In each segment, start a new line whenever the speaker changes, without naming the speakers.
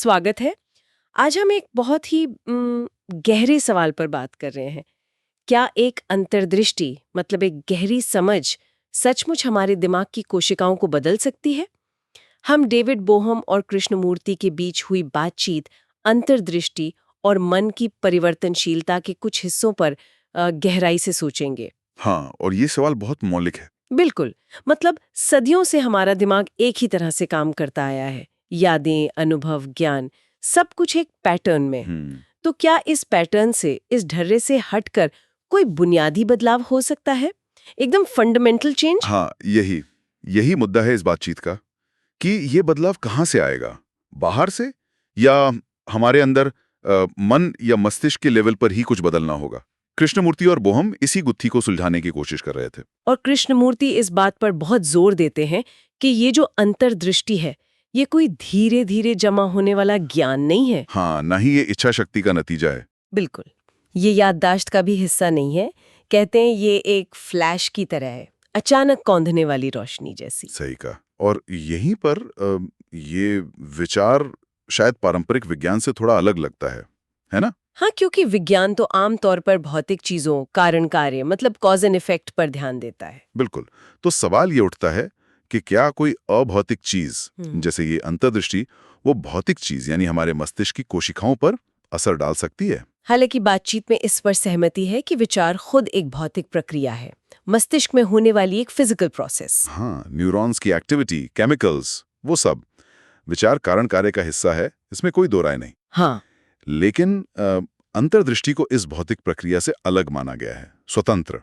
स्वागत है। आज हम एक बहुत ही गहरे सवाल पर बात कर रहे हैं। क्या एक अंतर्दृष्टि मतलब एक गहरी समझ सचमुच हमारे दिमाग की कोशिकाओं को बदल सकती है? हम डेविड बोहम और कृष्णमूर्ति के बीच हुई बातचीत अंतर्दृष्टि और मन की परिवर्तनशीलता के कुछ हिस्सों पर गहराई से सोचेंगे।
हाँ, और ये सवाल बहुत मौलिक है।
बिल्कुल। मतलब सदियों से हमारा दिमाग एक ही तरह से काम करता आया है। यादें, अनुभव, ज्ञान, सब कुछ एक पैटर्न में।
हम्म,
तो क्या इस पैटर्न से, इस ढर्रे से हटकर कोई बुनियादी बदलाव हो सकता है? एकदम फंडामेंटल चेंज?
हाँ, यही यही मुद्दा है इस बातचीत का कि ये बदलाव कहाँ से आएगा? बाहर से या हमारे अंदर मन या मस्तिष्क के लेवल पर ही कुछ बदलना होगा? कृष्णमूर्ति और बोहम इसी गुत्थी को सुलझाने की कोशिश कर रहे थे।
और कृष्णमूर्ति इस बात पर बहुत जोर देते हैं कि ये जो अंतर्दृष्टि है, ये कोई धीरे धीरे जमा होने वाला ज्ञान नहीं है।
हाँ, ना ही ये इच्छा शक्ति का नतीजा है।
बिल्कुल। ये याददाश्त का भी हिस्सा नहीं है। कहते हैं ये एक फ्लैश की तरह है, अचानक कौंधने वाली रोशनी जैसी।
सही कहा। और यहीं पर ये विचार शायद पारंपरिक विज्ञान से थोड़ा अलग लगता है ना?
हाँ, क्योंकि विज्ञान तो आम तौर पर भौतिक चीजों, कारण कार्य मतलब कॉज एंड इफेक्ट पर ध्यान देता है।
बिल्कुल। तो सवाल ये उठता है कि क्या कोई अभौतिक चीज, जैसे ये अंतर्दृष्टि, वो भौतिक चीज यानी हमारे मस्तिष्क की कोशिकाओं पर असर डाल सकती है?
हालांकि बातचीत में इस पर सहमति है कि विचार खुद एक भौतिक प्रक्रिया है, मस्तिष्क में होने वाली एक फिजिकल प्रोसेस।
हाँ, न्यूरॉन्स की एक्टिविटी, केमिकल्स, वो सब विचार कारण कार्य का हिस्सा है, इसमें कोई दो राय नहीं।
हाँ।
लेकिन अंतर्दृष्टि को इस भौतिक प्रक्रिया से अलग माना गया है, स्वतंत्र,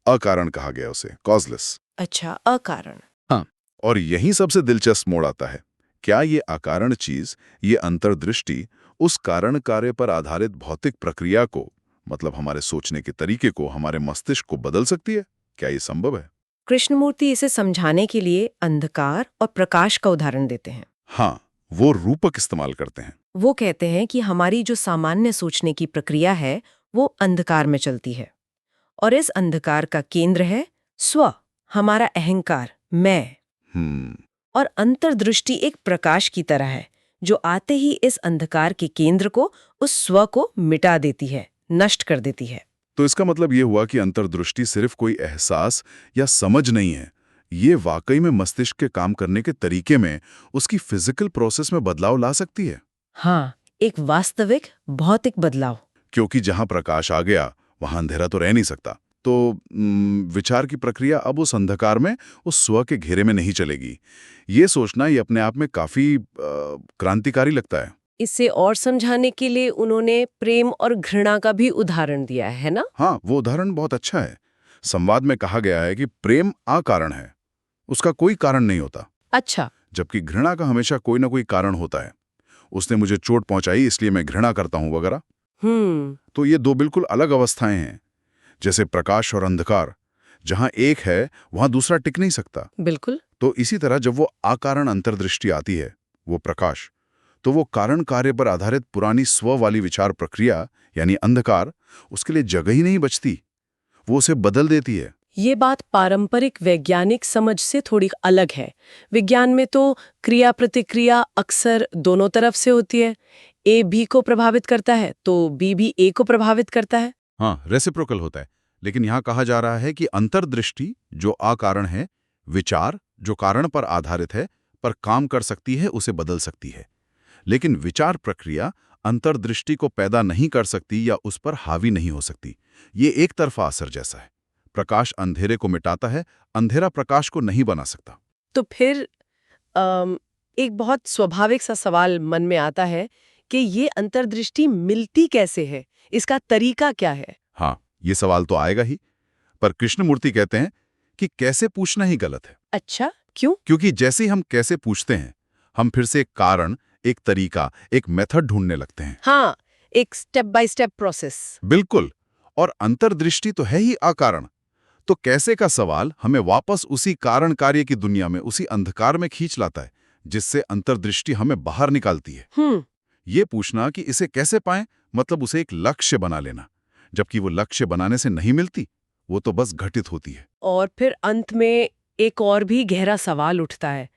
अकारण कहा गया उसे, कॉजलेस।
अच्छा, अकारण।
हाँ, और यही सबसे दिलचस्प मोड़ आता है। क्या ये अकारण चीज, ये अंतर्दृष्टि, उस कारण कार्य पर आधारित भौतिक प्रक्रिया को, मतलब हमारे सोचने के तरीके को, हमारे मस्तिष्क को बदल सकती है? क्या ये संभव है?
कृष्णमूर्ति इसे समझाने के लिए अंधकार और प्रकाश का उदाहरण देते हैं।
हाँ, वो रूपक इस्तेमाल करते हैं।
वो कहते हैं कि हमारी जो सामान्य सोचने की प्रक्रिया है, वो अंधकार में चलती है। और इस अंधकार का केंद्र है स्व, हमारा अहंकार, मैं।
हम्म,
और अंतर्दृष्टि एक प्रकाश की तरह है, जो आते ही इस अंधकार के केंद्र को, उस स्व को मिटा देती है, नष्ट कर देती है।
तो इसका मतलब ये हुआ कि अंतर्दृष्टि सिर्फ कोई एहसास या समझ नहीं है, ये वाकई में मस्तिष्क के काम करने के तरीके में, उसकी फिजिकल प्रोसेस में बदलाव ला सकती है।
हाँ, एक वास्तविक भौतिक बदलाव।
क्योंकि जहां प्रकाश आ गया वहां अंधेरा तो रह नहीं सकता। तो विचार की प्रक्रिया अब उस अंधकार में, उस स्व के घेरे में नहीं चलेगी। ये सोचना ये अपने आप में काफी क्रांतिकारी लगता है।
इसे और समझाने के लिए उन्होंने प्रेम और घृणा का भी उदाहरण दिया है ना?
हाँ, वो उदाहरण बहुत अच्छा है। संवाद में कहा गया है कि प्रेम अकारण है, उसका कोई कारण नहीं होता।
अच्छा।
जबकि घृणा का हमेशा कोई ना कोई कारण होता है। उसने मुझे चोट पहुंचाई इसलिए मैं घृणा करता हूं वगैरह।
हम्म।
तो ये दो बिल्कुल अलग अवस्थाएं हैं। जैसे प्रकाश और अंधकार, जहां एक है वहां दूसरा टिक नहीं सकता।
बिल्कुल।
तो इसी तरह जब वो अकारण अंतर्दृष्टि आती है, वो प्रकाश, तो वो कारण कार्य पर आधारित पुरानी स्व वाली विचार प्रक्रिया यानी अंधकार, उसके लिए जगह ही नहीं बचती, वो उसे बदल देती है।
ये बात पारंपरिक वैज्ञानिक समझ से थोड़ी अलग है। विज्ञान में तो क्रिया प्रतिक्रिया अक्सर दोनों तरफ से होती है। ए बी को प्रभावित करता है तो बी भी ए को प्रभावित करता है।
हाँ, रेसिप्रोकल होता है। लेकिन यहां कहा जा रहा है कि अंतर्दृष्टि जो अकारण है, विचार जो कारण पर आधारित है, पर काम कर सकती है, उसे बदल सकती है। लेकिन विचार प्रक्रिया अंतर्दृष्टि को पैदा नहीं कर सकती या उस पर हावी नहीं हो सकती। ये एक तरफा असर जैसा है। प्रकाश अंधेरे को मिटाता है, अंधेरा प्रकाश को नहीं बना सकता।
तो फिर अम, एक बहुत स्वाभाविक सा सवाल मन में आता है कि ये अंतर्दृष्टि मिलती कैसे है? इसका तरीका क्या है?
हाँ, ये सवाल तो आएगा ही। पर कृष्णमूर्ति कहते हैं कि कैसे पूछना ही गलत है।
अच्छा, क्यों?
क्योंकि जैसे ही हम कैसे पूछते हैं, हम फिर से एक कारण, एक तरीका, एक मेथड ढूंढने लगते हैं।
हाँ, एक स्टेप बाय स्टेप प्रोसेस।
बिल्कुल। और अंतर्दृष्टि तो है ही अकारण। तो कैसे का सवाल हमें वापस उसी कारण कार्य की दुनिया में, उसी अंधकार में खींच लाता है, जिससे अंतर्दृष्टि हमें बाहर निकालती है। ये पूछना कि इसे कैसे पाएं, मतलब उसे एक लक्ष्य बना लेना। जबकि वो लक्ष्य बनाने से नहीं मिलती, वो तो बस घटित होती है।
और फिर अंत में एक और भी गहरा सवाल उठता है।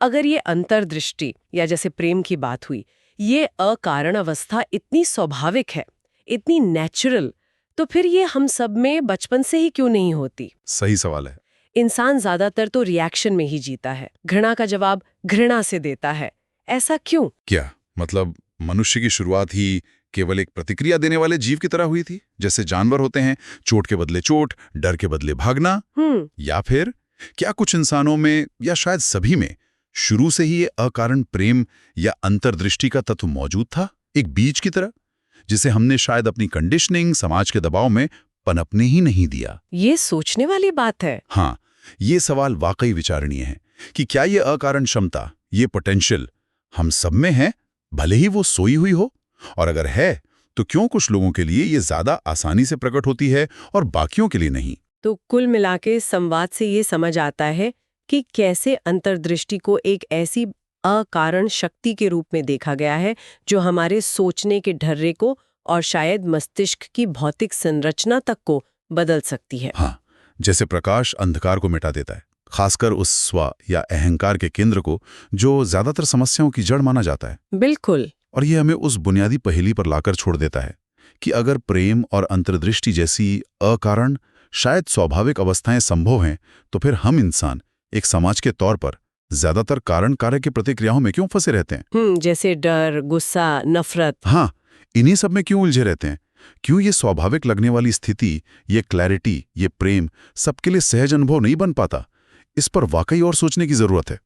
अगर ये अंतर्दृष्टि या जैसे प्रेम की बात हुई, ये अकारण अवस्था इतनी स्वाभाविक है, इतनी नेचुरल, तो फिर ये हम सब में बचपन से ही क्यों नहीं होती?
सही सवाल है।
इंसान ज्यादातर तो रिएक्शन में ही जीता है, घृणा का जवाब घृणा से देता है। ऐसा क्यों?
क्या मतलब मनुष्य की शुरुआत ही केवल एक प्रतिक्रिया देने वाले जीव की तरह हुई थी, जैसे जानवर होते हैं, चोट के बदले चोट, डर के बदले भागना? या फिर क्या कुछ इंसानों में, या शायद सभी में, शुरू से ही ये अकारण प्रेम या अंतर्दृष्टि का तत्व मौजूद था, एक बीज की तरह, जिसे हमने शायद अपनी कंडीशनिंग, समाज के दबाव में पनपने ही नहीं दिया?
ये सोचने वाली बात है।
हाँ, ये सवाल वाकई विचारणीय है कि क्या ये अकारण क्षमता, ये पोटेंशियल हम सब में है, भले ही वो सोई हुई हो? और अगर है, तो क्यों कुछ लोगों के लिए ये ज्यादा आसानी से प्रकट होती है और बाकियों के लिए नहीं?
तो कुल मिलाके संवाद से ये समझ आता है कि कैसे अंतर्दृष्टि को एक ऐसी अकारण शक्ति के रूप में देखा गया है जो हमारे सोचने के ढर्रे को और शायद मस्तिष्क की भौतिक संरचना तक को बदल सकती है।
हाँ, जैसे प्रकाश अंधकार को मिटा देता है, खासकर उस स्व या अहंकार के केंद्र को, जो ज्यादातर समस्याओं की जड़ माना जाता है।
बिल्कुल।
और ये हमें उस बुनियादी पहेली पर लाकर छोड़ देता है कि अगर प्रेम और अंतर्दृष्टि जैसी अकारण, शायद स्वाभाविक अवस्थाएं संभव हैं, तो फिर हम इंसान एक समाज के तौर पर ज्यादातर कारण कार्य की प्रतिक्रियाओं में क्यों फंसे रहते हैं?
जैसे डर, गुस्सा, नफरत।
हाँ, इन्हीं सब में क्यों उलझे रहते हैं? क्यों ये स्वाभाविक लगने वाली स्थिति, ये क्लैरिटी, ये प्रेम सबके लिए सहज अनुभव नहीं बन पाता? इस पर वाकई और सोचने की जरूरत है।